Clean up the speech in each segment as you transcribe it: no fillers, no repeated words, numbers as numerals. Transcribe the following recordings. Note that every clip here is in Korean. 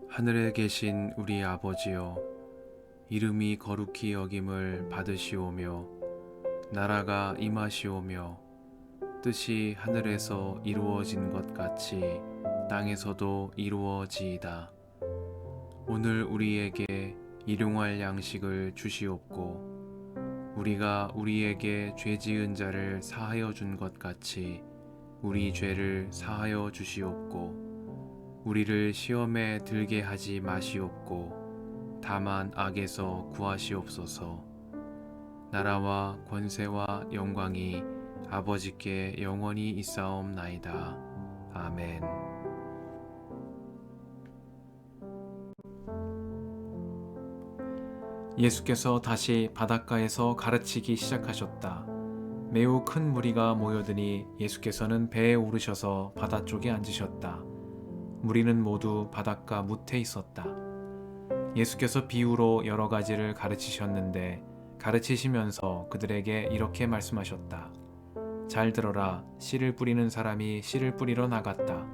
하늘에 계신 우리 아버지여, 이름이 거룩히 여김을 받으시오며 나라가 임하시오며 뜻이 하늘에서 이루어진 것 같이 땅에서도 이루어지이다. 오늘 우리에게 일용할 양식을 주시옵고 우리가 우리에게 죄 지은 자를 사하여 준 것 같이 우리 죄를 사하여 주시옵고 우리를 시험에 들게 하지 마시옵고 다만 악에서 구하시옵소서. 나라와 권세와 영광이 아버지께 영원히 있사옵나이다. 아멘. 예수께서 다시 바닷가에서 가르치기 시작하셨다. 매우 큰 무리가 모여드니 예수께서는 배에 오르셔서 바다 쪽에 앉으셨다. 무리는 모두 바닷가 무태에 있었다. 예수께서 비유로 여러 가지를 가르치셨는데 가르치시면서 그들에게 이렇게 말씀하셨다. 잘 들어라. 씨를 뿌리는 사람이 씨를 뿌리러 나갔다.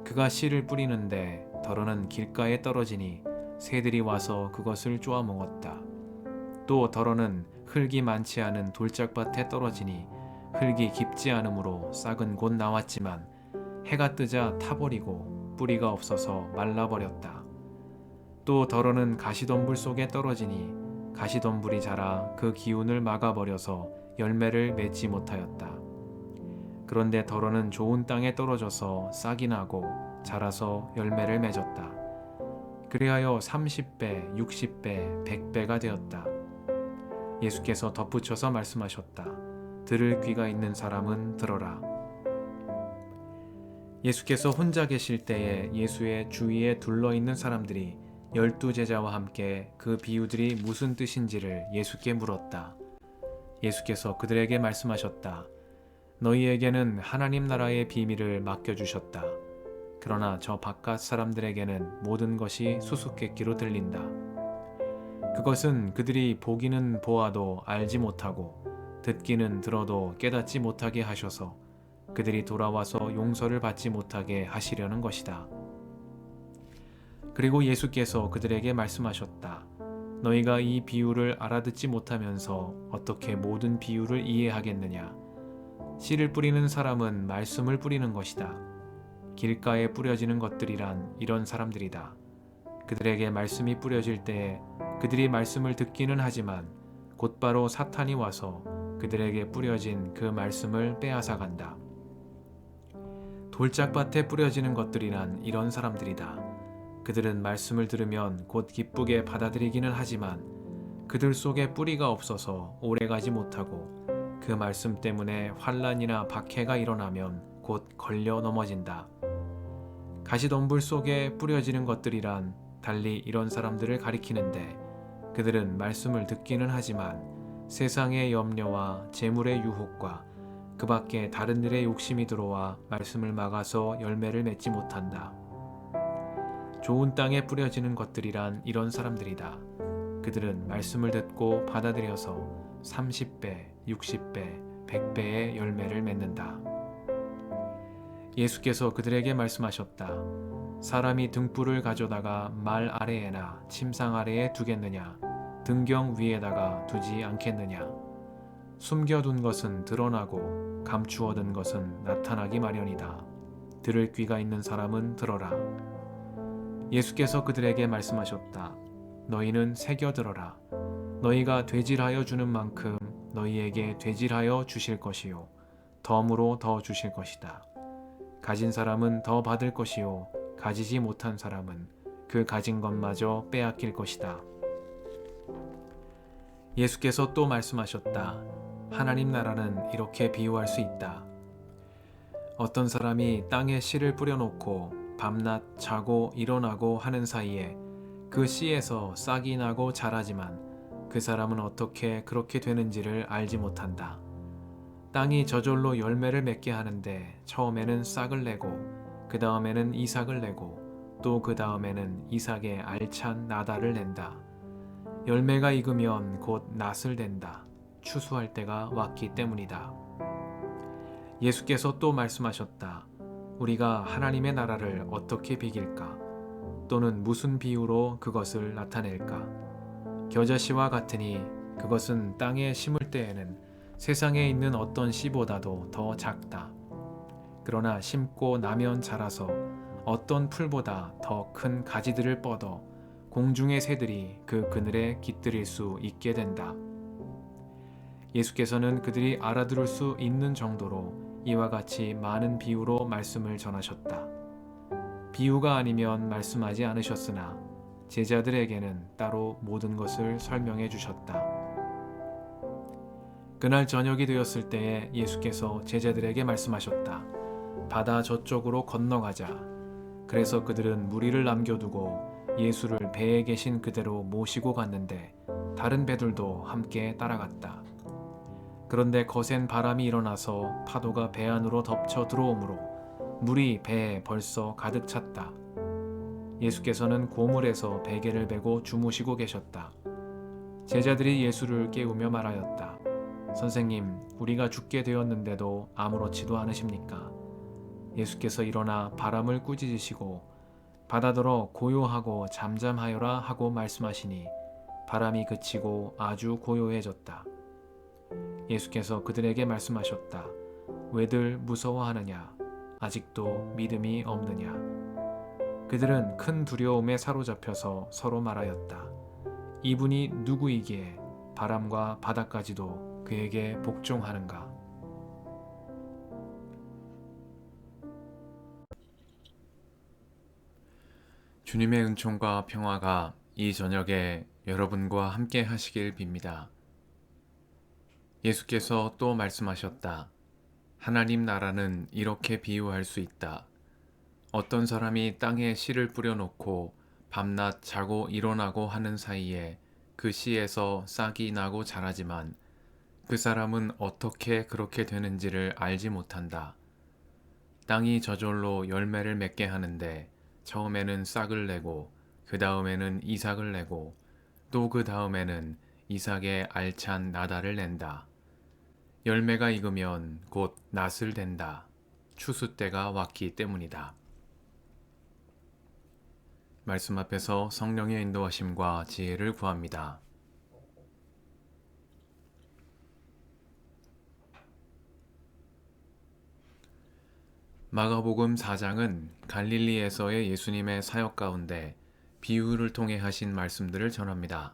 그가 씨를 뿌리는데 덜어는 길가에 떨어지니 새들이 와서 그것을 쪼아 먹었다. 또 덜어는 흙이 많지 않은 돌짝밭에 떨어지니 흙이 깊지 않으므로 싹은 곧 나왔지만 해가 뜨자 타버리고 뿌리가 없어서 말라버렸다. 또 덜어는 가시덤불 속에 떨어지니 가시덤불이 자라 그 기운을 막아버려서 열매를 맺지 못하였다. 그런데 덜어는 좋은 땅에 떨어져서 싹이 나고 자라서 열매를 맺었다. 그리하여 30배, 60배, 100배가 되었다. 예수께서 덧붙여서 말씀하셨다. 들을 귀가 있는 사람은 들어라. 예수께서 혼자 계실 때에 예수의 주위에 둘러있는 사람들이 12제자와 함께 그 비유들이 무슨 뜻인지를 예수께 물었다. 예수께서 그들에게 말씀하셨다. 너희에게는 하나님 나라의 비밀을 맡겨주셨다. 그러나 저 바깥 사람들에게는 모든 것이 수수께끼로 들린다. 그것은 그들이 보기는 보아도 알지 못하고 듣기는 들어도 깨닫지 못하게 하셔서 그들이 돌아와서 용서를 받지 못하게 하시려는 것이다. 그리고 예수께서 그들에게 말씀하셨다. 너희가 이 비유를 알아듣지 못하면서 어떻게 모든 비유를 이해하겠느냐? 씨를 뿌리는 사람은 말씀을 뿌리는 것이다. 길가에 뿌려지는 것들이란 이런 사람들이다. 그들에게 말씀이 뿌려질 때에 그들이 말씀을 듣기는 하지만 곧바로 사탄이 와서 그들에게 뿌려진 그 말씀을 빼앗아간다. 돌짝밭에 뿌려지는 것들이란 이런 사람들이다. 그들은 말씀을 들으면 곧 기쁘게 받아들이기는 하지만 그들 속에 뿌리가 없어서 오래가지 못하고 그 말씀 때문에 환난이나 박해가 일어나면 곧 걸려 넘어진다. 가시덤불 속에 뿌려지는 것들이란 달리 이런 사람들을 가리키는데 그들은 말씀을 듣기는 하지만 세상의 염려와 재물의 유혹과 그 밖에 다른 일의 욕심이 들어와 말씀을 막아서 열매를 맺지 못한다. 좋은 땅에 뿌려지는 것들이란 이런 사람들이다. 그들은 말씀을 듣고 받아들여서 30배, 60배, 100배의 열매를 맺는다. 예수께서 그들에게 말씀하셨다. 사람이 등불을 가져다가 말 아래에나 침상 아래에 두겠느냐? 등경 위에다가 두지 않겠느냐? 숨겨둔 것은 드러나고 감추어둔 것은 나타나기 마련이다. 들을 귀가 있는 사람은 들어라. 예수께서 그들에게 말씀하셨다. 너희는 새겨들어라. 너희가 되질하여 주는 만큼 너희에게 되질하여 주실 것이요 덤으로 더 주실 것이다. 가진 사람은 더 받을 것이요 가지지 못한 사람은 그 가진 것마저 빼앗길 것이다. 예수께서 또 말씀하셨다. 하나님 나라는 이렇게 비유할 수 있다. 어떤 사람이 땅에 씨를 뿌려놓고 밤낮 자고 일어나고 하는 사이에 그 씨에서 싹이 나고 자라지만 그 사람은 어떻게 그렇게 되는지를 알지 못한다. 땅이 저절로 열매를 맺게 하는데 처음에는 싹을 내고 그 다음에는 이삭을 내고 또 그 다음에는 이삭의 알찬 나달을 낸다. 열매가 익으면 곧 낫을 댄다. 추수할 때가 왔기 때문이다. 예수께서 또 말씀하셨다. 우리가 하나님의 나라를 어떻게 비길까? 또는 무슨 비유로 그것을 나타낼까? 겨자씨와 같으니 그것은 땅에 심을 때에는 세상에 있는 어떤 씨보다도 더 작다. 그러나 심고 나면 자라서 어떤 풀보다 더 큰 가지들을 뻗어 공중의 새들이 그 그늘에 깃들일 수 있게 된다. 예수께서는 그들이 알아들을 수 있는 정도로 이와 같이 많은 비유로 말씀을 전하셨다. 비유가 아니면 말씀하지 않으셨으나 제자들에게는 따로 모든 것을 설명해 주셨다. 그날 저녁이 되었을 때에 예수께서 제자들에게 말씀하셨다. 바다 저쪽으로 건너가자. 그래서 그들은 무리를 남겨두고 예수를 배에 계신 그대로 모시고 갔는데 다른 배들도 함께 따라갔다. 그런데 거센 바람이 일어나서 파도가 배 안으로 덮쳐 들어오므로 물이 배에 벌써 가득 찼다. 예수께서는 고물에서 베개를 베고 주무시고 계셨다. 제자들이 예수를 깨우며 말하였다. 선생님, 우리가 죽게 되었는데도 아무렇지도 않으십니까? 예수께서 일어나 바람을 꾸짖으시고 바다더러 고요하고 잠잠하여라 하고 말씀하시니 바람이 그치고 아주 고요해졌다. 예수께서 그들에게 말씀하셨다. 왜들 무서워하느냐? 아직도 믿음이 없느냐? 그들은 큰 두려움에 사로잡혀서 서로 말하였다. 이분이 누구이기에 바람과 바다까지도 그에게 복종하는가? 주님의 은총과 평화가 이 저녁에 여러분과 함께 하시길 빕니다. 예수께서 또 말씀하셨다. 하나님 나라는 이렇게 비유할 수 있다. 어떤 사람이 땅에 씨를 뿌려놓고 밤낮 자고 일어나고 하는 사이에 그 씨에서 싹이 나고 자라지만 그 사람은 어떻게 그렇게 되는지를 알지 못한다. 땅이 저절로 열매를 맺게 하는데 처음에는 싹을 내고 그 다음에는 이삭을 내고 또 그 다음에는 이삭의 알찬 나달을 낸다. 열매가 익으면 곧 낫을 댄다. 추수 때가 왔기 때문이다. 말씀 앞에서 성령의 인도하심과 지혜를 구합니다. 마가복음 4장은 갈릴리에서의 예수님의 사역 가운데 비유를 통해 하신 말씀들을 전합니다.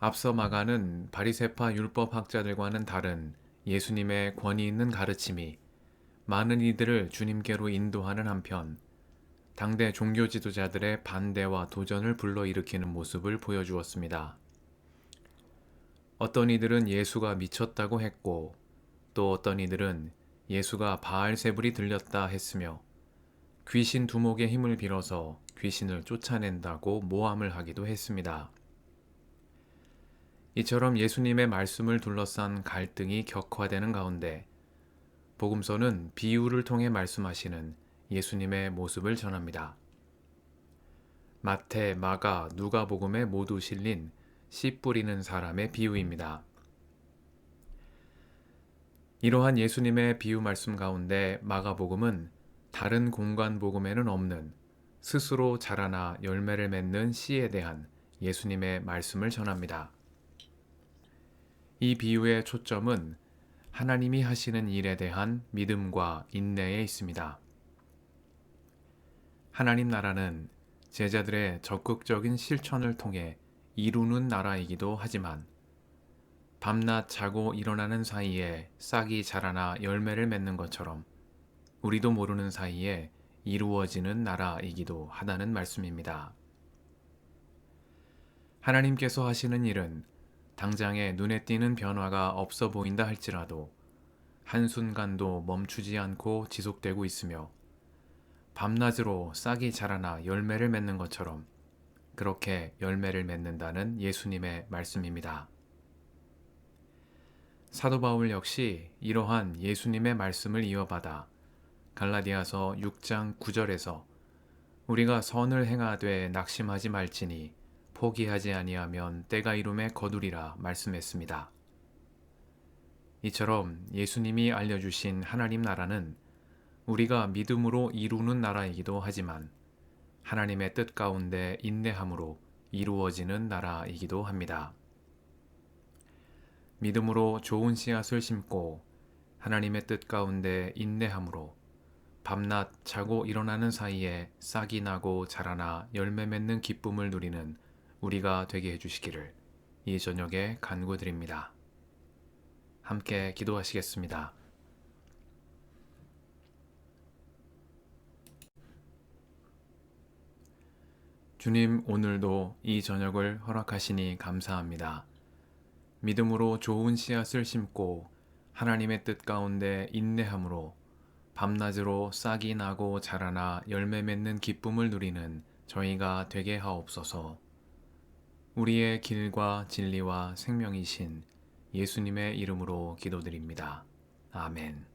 앞서 마가는 바리새파 율법학자들과는 다른 예수님의 권위 있는 가르침이 많은 이들을 주님께로 인도하는 한편 당대 종교 지도자들의 반대와 도전을 불러일으키는 모습을 보여주었습니다. 어떤 이들은 예수가 미쳤다고 했고 또 어떤 이들은 예수가 바알세불이 들렸다 했으며 귀신 두목의 힘을 빌어서 귀신을 쫓아낸다고 모함을 하기도 했습니다. 이처럼 예수님의 말씀을 둘러싼 갈등이 격화되는 가운데 복음서는 비유를 통해 말씀하시는 예수님의 모습을 전합니다. 마태, 마가, 누가복음에 모두 실린 씨 뿌리는 사람의 비유입니다. 이러한 예수님의 비유 말씀 가운데 마가복음은 다른 공간 복음에는 없는 스스로 자라나 열매를 맺는 씨에 대한 예수님의 말씀을 전합니다. 이 비유의 초점은 하나님이 하시는 일에 대한 믿음과 인내에 있습니다. 하나님 나라는 제자들의 적극적인 실천을 통해 이루는 나라이기도 하지만 밤낮 자고 일어나는 사이에 싹이 자라나 열매를 맺는 것처럼 우리도 모르는 사이에 이루어지는 나라이기도 하다는 말씀입니다. 하나님께서 하시는 일은 당장에 눈에 띄는 변화가 없어 보인다 할지라도 한순간도 멈추지 않고 지속되고 있으며 밤낮으로 싹이 자라나 열매를 맺는 것처럼 그렇게 열매를 맺는다는 예수님의 말씀입니다. 사도 바울 역시 이러한 예수님의 말씀을 이어받아 갈라디아서 6장 9절에서 우리가 선을 행하되 낙심하지 말지니 포기하지 아니하면 때가 이름에 거두리라 말씀했습니다. 이처럼 예수님이 알려주신 하나님 나라는 우리가 믿음으로 이루는 나라이기도 하지만 하나님의 뜻 가운데 인내함으로 이루어지는 나라이기도 합니다. 믿음으로 좋은 씨앗을 심고 하나님의 뜻 가운데 인내함으로 밤낮 자고 일어나는 사이에 싹이 나고 자라나 열매 맺는 기쁨을 누리는 우리가 되게 해주시기를 이 저녁에 간구드립니다. 함께 기도하시겠습니다. 주님, 오늘도 이 저녁을 허락하시니 감사합니다. 믿음으로 좋은 씨앗을 심고 하나님의 뜻 가운데 인내함으로 밤낮으로 싹이 나고 자라나 열매 맺는 기쁨을 누리는 저희가 되게 하옵소서. 우리의 길과 진리와 생명이신 예수님의 이름으로 기도드립니다. 아멘.